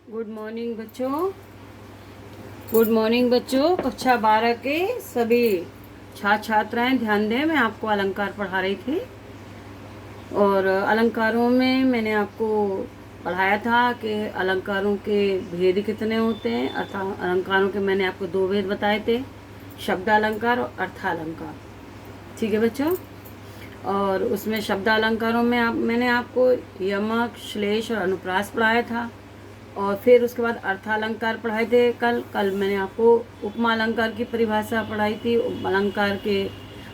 Good morning बच्चों। Good morning बच्चों। कक्षा 12 के सभी छात्राएं ध्यान दें। मैं आपको अलंकार पढ़ा रही थी और अलंकारों में मैंने आपको पढ़ाया था कि अलंकारों के भेद कितने होते हैं। अर्थात अलंकारों के मैंने आपको 2 भेद बताए थे, शब्द अलंकार और अर्थालंकार। ठीक है बच्चों। और उसमें शब्द अलंकारों में मैंने आपको यमक, श्लेष और अनुप्रास पढ़ाया था। और फिर उसके बाद अर्थालंकार पढ़ाए थे। कल मैंने आपको उपमा अलंकार की परिभाषा पढ़ाई थी, अलंकार के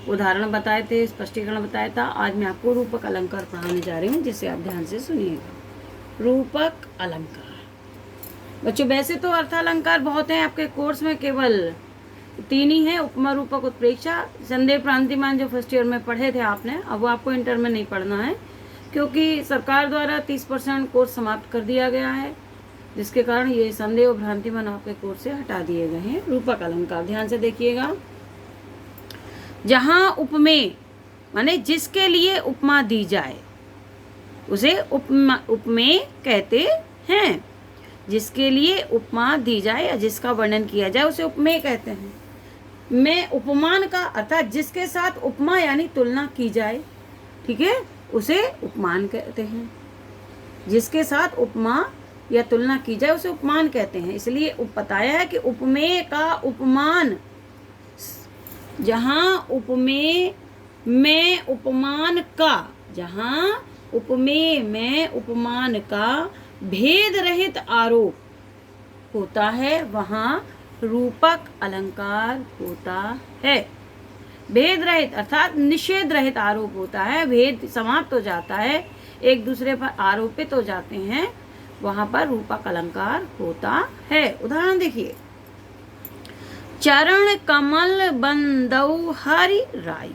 उदाहरण बताए थे, स्पष्टीकरण बताया था। आज मैं आपको रूपक अलंकार पढ़ाने जा रही हूँ, जिसे आप ध्यान से सुनिएगा। रूपक अलंकार बच्चों, वैसे तो अर्थालंकार बहुत हैं आपके कोर्स में, केवल 3 ही है, उपमा, रूपक, उत्प्रेक्षा। संदेह प्रांतिमान जो फर्स्ट ईयर में पढ़े थे आपने, अब वो आपको इंटर में नहीं पढ़ना है, क्योंकि सरकार द्वारा 30% कोर्स समाप्त कर दिया गया है, जिसके कारण ये संदेह और भ्रांतिमान आपके कोर्स से हटा दिए गए हैं। रूपक अलंकार ध्यान से देखिएगा। जहां उपमेय माने जिसके लिए उपमा दी जाए उसे उपमेय कहते हैं। जिसके लिए उपमा दी जाए या जिसका वर्णन किया जाए उसे उपमेय कहते हैं। में उपमान का अर्थात जिसके साथ उपमा यानी तुलना की जाए, ठीक है, उसे उपमान कहते हैं। जिसके साथ उपमा या तुलना की जाए उसे उपमान कहते हैं। इसलिए बताया है कि उपमेय का उपमान, जहां उपमेय में उपमान का, जहां उपमेय में उपमान का भेद रहित आरोप होता है, वहां रूपक अलंकार होता है। भेद रहित अर्थात निषेध रहित आरोप होता है, भेद समाप्त हो जाता है, एक दूसरे पर आरोपित हो जाते हैं, वहां पर रूपक अलंकार होता है। उदाहरण देखिए, चरण कमल बंदौ हरि राई।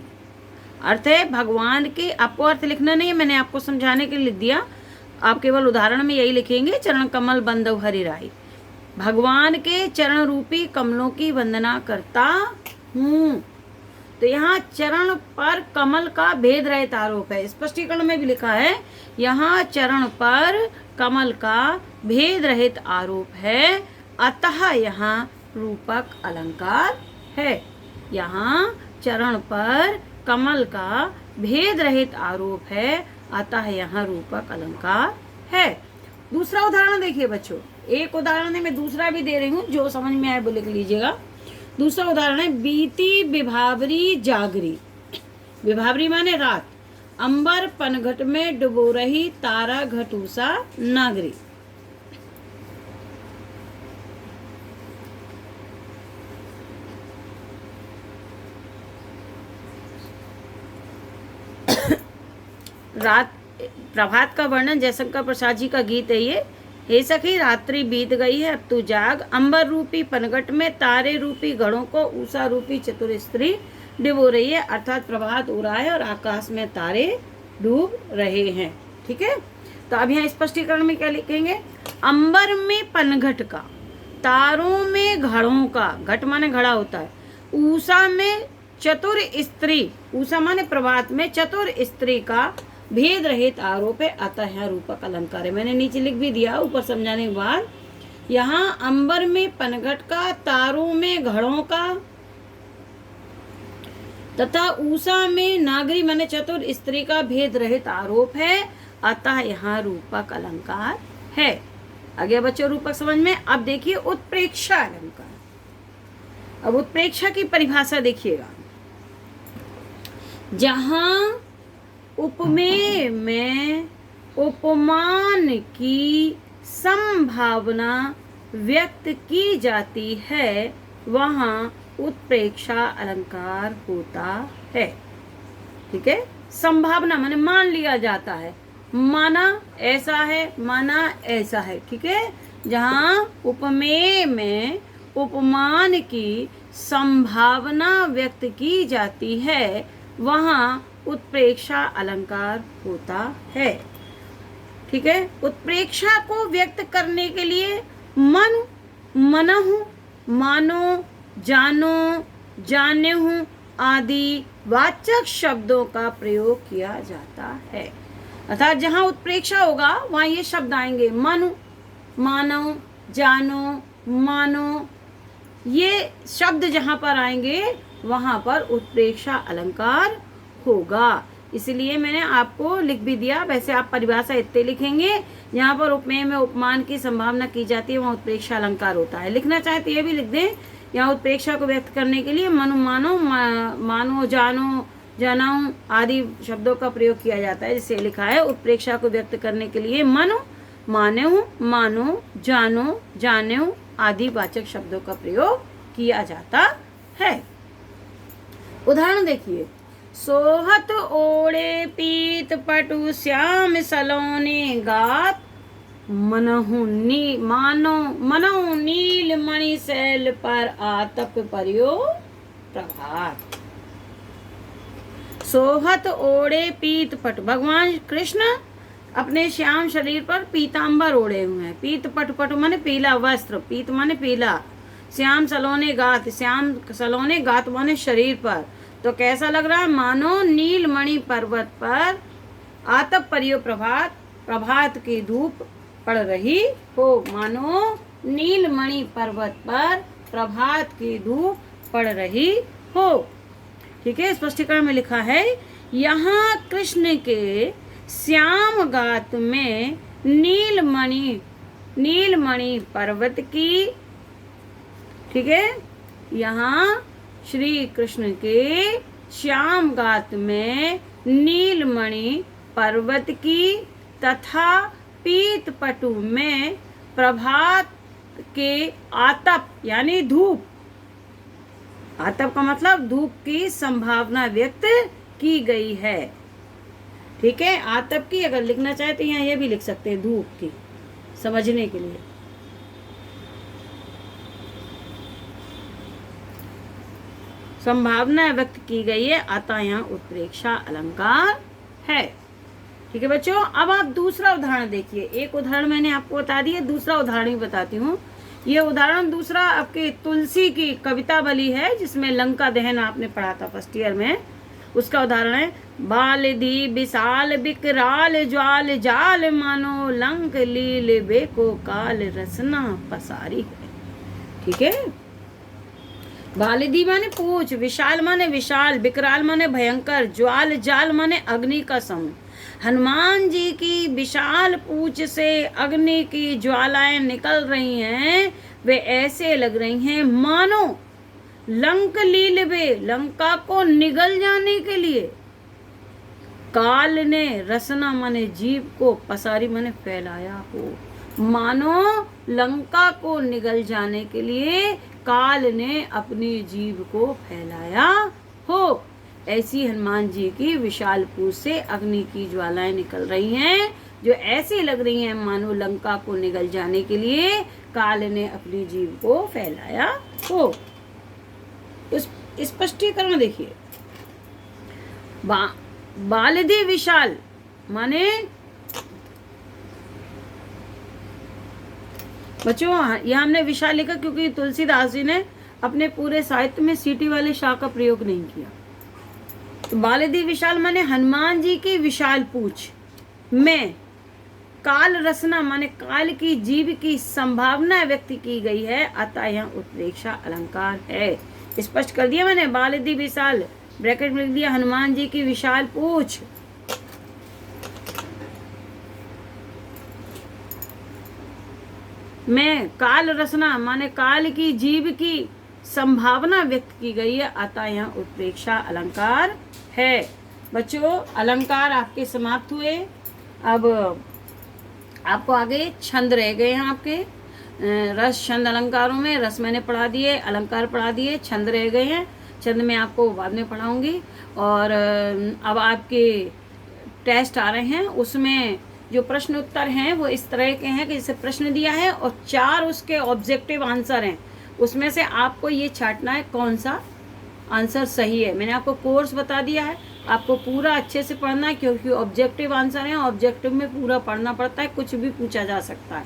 अर्थ है भगवान के, आपको अर्थ लिखना नहीं है, मैंने आपको समझाने के लिए लिख दिया, आप केवल उदाहरण में यही लिखेंगे, चरण कमल बंदौ हरि राई। भगवान के चरण रूपी कमलों की वंदना करता हूँ। तो यहाँ चरण पर कमल का भेद रहित आरोप है। स्पष्टीकरण में भी लिखा है, यहाँ चरण पर कमल का भेद रहित आरोप है, अतः यहाँ रूपक अलंकार है। यहाँ चरण पर कमल का भेद रहित आरोप है, अतः यहाँ रूपक अलंकार है। दूसरा उदाहरण देखिए बच्चों, एक उदाहरण है, मैं दूसरा भी दे रही हूँ, जो समझ में आए वो लिख लीजिएगा। दूसरा उदाहरण है, बीती विभावरी जागरी। विभावरी माने रात, अंबर पनघट में डुबो रही तारा घटूसा नागरी। रात प्रभात का वर्णन जयशंकर प्रसाद जी का गीत है ये। हे सखी रात्रि बीत गई है, अब तू जाग, अंबर रूपी पनघट में तारे रूपी घड़ों को उषा रूपी चतुर स्त्री डुबो रही है। अर्थात प्रभात हो रहा है और आकाश में तारे डूब रहे हैं। ठीक है, तो अब यहाँ स्पष्टीकरण में क्या लिखेंगे, अंबर में पनघट का, तारों में घड़ों का, घट माने घड़ा होता है, उषा में चतुर स्त्री, उषा माने प्रभात में चतुर स्त्री का भेद रहित आरोप है, अतः यहाँ रूपक अलंकार है। मैंने नीचे लिख भी दिया ऊपर समझाने के बाद। यहाँ अंबर में पनघट का, तारों में घड़ों का तथा उषा में नागरी माने चतुर स्त्री का भेद रहित आरोप है, अतः यहाँ रूपक अलंकार है। आगे बच्चों रूपक समझ में। अब देखिए उत्प्रेक्षा अलंकार। अब उत्प्रेक्षा की परिभाषा देखिएगा, जहां उपमेय में उपमान की संभावना व्यक्त की जाती है, वहां उत्प्रेक्षा अलंकार होता है। ठीक है, संभावना माने मान लिया जाता है, माना ऐसा है, माना ऐसा है। ठीक है, जहां उपमेय में उपमान की संभावना व्यक्त की जाती है, वहां उत्प्रेक्षा अलंकार होता है। ठीक है, उत्प्रेक्षा को व्यक्त करने के लिए मन, मनहु, मानो, जानो, जाने हूँ आदि वाचक शब्दों का प्रयोग किया जाता है। अर्थात जहाँ उत्प्रेक्षा होगा वहाँ ये शब्द आएंगे, मनु, मानो, जानो, मानो, ये शब्द जहाँ पर आएंगे वहाँ पर उत्प्रेक्षा अलंकार होगा। इसलिए मैंने आपको लिख भी दिया। वैसे आप परिभाषा इतने लिखेंगे, यहाँ पर उपमेय में उपमान की संभावना की जाती है, वहाँ उत्प्रेक्षा अलंकार होता है। लिखना चाहे तो ये भी लिख दें, यहाँ उत्प्रेक्षा को व्यक्त करने के लिए मनु, मानो, मानो, जानो, जानाऊं आदि शब्दों का प्रयोग किया जाता है। जिसे लिखा है उत्प्रेक्षा को व्यक्त करने के लिए मनु, मानेऊ, मानो, जानो, जानेऊ आदि वाचक शब्दों का प्रयोग किया जाता है। उदाहरण देखिए, सोहत ओढ़े पीत पटु श्याम सलोने गात, मनहु नील मणि शैल पर आतप पर्यो प्रभात। सोहत ओढ़े पीत पट, भगवान कृष्ण अपने श्याम शरीर पर पीतांबर ओढ़े हुए हैं। पीत पट, पट माने पीला वस्त्र, पीत माने पीला, श्याम सलोने गात, श्याम सलोने गात माने शरीर पर। तो कैसा लग रहा है? मानो नीलमणि पर्वत पर आतप पर्यो प्रभात, प्रभात की धूप पड़ रही हो। मानो नीलमणि पर्वत पर प्रभात की धूप पड़ रही हो। ठीक है, स्पष्टीकरण में लिखा है, यहाँ कृष्ण के श्याम गात में नीलमणि पर्वत की, ठीक है, यहाँ श्री कृष्ण के श्याम गात में नीलमणि पर्वत की तथा पीत पटु में प्रभात के आतप यानी धूप, आतप का मतलब धूप की संभावना व्यक्त की गई है। ठीक है, आतप की अगर लिखना चाहे तो यहाँ ये भी लिख सकते हैं, धूप की, समझने के लिए। संभावना व्यक्त की गई है, अतः यहाँ उत्प्रेक्षा अलंकार है। ठीक है बच्चों, अब आप दूसरा उदाहरण देखिए। एक उदाहरण मैंने आपको बता दिया, दूसरा उदाहरण ही बताती हूँ। ये उदाहरण दूसरा आपके तुलसी की कविता बली है, जिसमें लंका दहन आपने पढ़ा था फर्स्ट ईयर में। उसका उदाहरण है, बाल दी विशाल विकराल ज्वाल जाल, मानो लंक लील बेको काल रसना पसारी है। ठीक है, बालिदी माने पूछ, विशाल माने विशाल, विकराल माने भयंकर, ज्वाल जाल माने अग्नि का सम। हनुमान जी की विशाल पूछ से अग्नि की ज्वालाएं निकल रही हैं। वे ऐसे लग रही हैं मानो लंक लीलबे, लंका को निगल जाने के लिए, काल ने रसना माने जीव को, पसारी माने फैलाया हो। मानो लंका को निगल जाने के लिए काल ने अपनी जीव को फैलाया हो। ऐसी हनुमान जी की विशाल पूछ से अग्नि की ज्वालाएं निकल रही हैं, जो ऐसी लग रही हैं मानो लंका को निगल जाने के लिए काल ने अपनी जीव को फैलाया हो। स्पष्टीकरण देखिए, बालिदी विशाल माने बच्चों, यहाँ हमने विशाल लिखा क्योंकि तुलसीदास जी ने अपने पूरे साहित्य में सीटी वाले शाह का प्रयोग नहीं किया। तो बालिदी विशाल माने हनुमान जी की विशाल पूछ में काल रसना माने काल की जीव की संभावना व्यक्त की गई है, अतः यहाँ उत्प्रेक्षा अलंकार है। स्पष्ट कर दिया मैंने, बालिदी विशाल ब्रैकेट में लिख दिया, हनुमान जी की विशाल पूछ में काल रसना माने काल की जीव की संभावना व्यक्त की गई है, अतः यहाँ उत्प्रेक्षा अलंकार है। बच्चों, अलंकार आपके समाप्त हुए। अब आपको आगे छंद रह गए हैं आपके। रस छंद अलंकारों में रस मैंने पढ़ा दिए, अलंकार पढ़ा दिए, छंद रह गए हैं। छंद में आपको बाद में पढ़ाऊंगी। और अब आपके टेस्ट आ रहे हैं, उसमें जो प्रश्न उत्तर हैं वो इस तरह के हैं कि जैसे प्रश्न दिया है और 4 उसके ऑब्जेक्टिव आंसर हैं, उसमें से आपको ये छांटना है कौन सा आंसर सही है। मैंने आपको कोर्स बता दिया है, आपको पूरा अच्छे से पढ़ना है क्योंकि ऑब्जेक्टिव आंसर हैं। ऑब्जेक्टिव में पूरा पढ़ना पड़ता है, कुछ भी पूछा जा सकता है।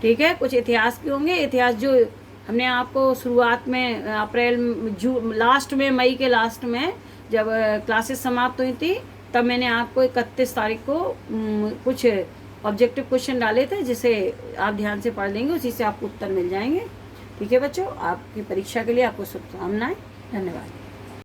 ठीक है, कुछ इतिहास के होंगे। इतिहास जो हमने आपको शुरुआत में लास्ट में, मई के लास्ट में जब क्लासेस समाप्त हुई थी, तब मैंने आपको 31 तारीख को कुछ ऑब्जेक्टिव क्वेश्चन डाले थे, जिसे आप ध्यान से पढ़ लेंगे उसी से आपको उत्तर मिल जाएंगे। ठीक है बच्चों, आपकी परीक्षा के लिए आपको शुभकामनाएं। धन्यवाद।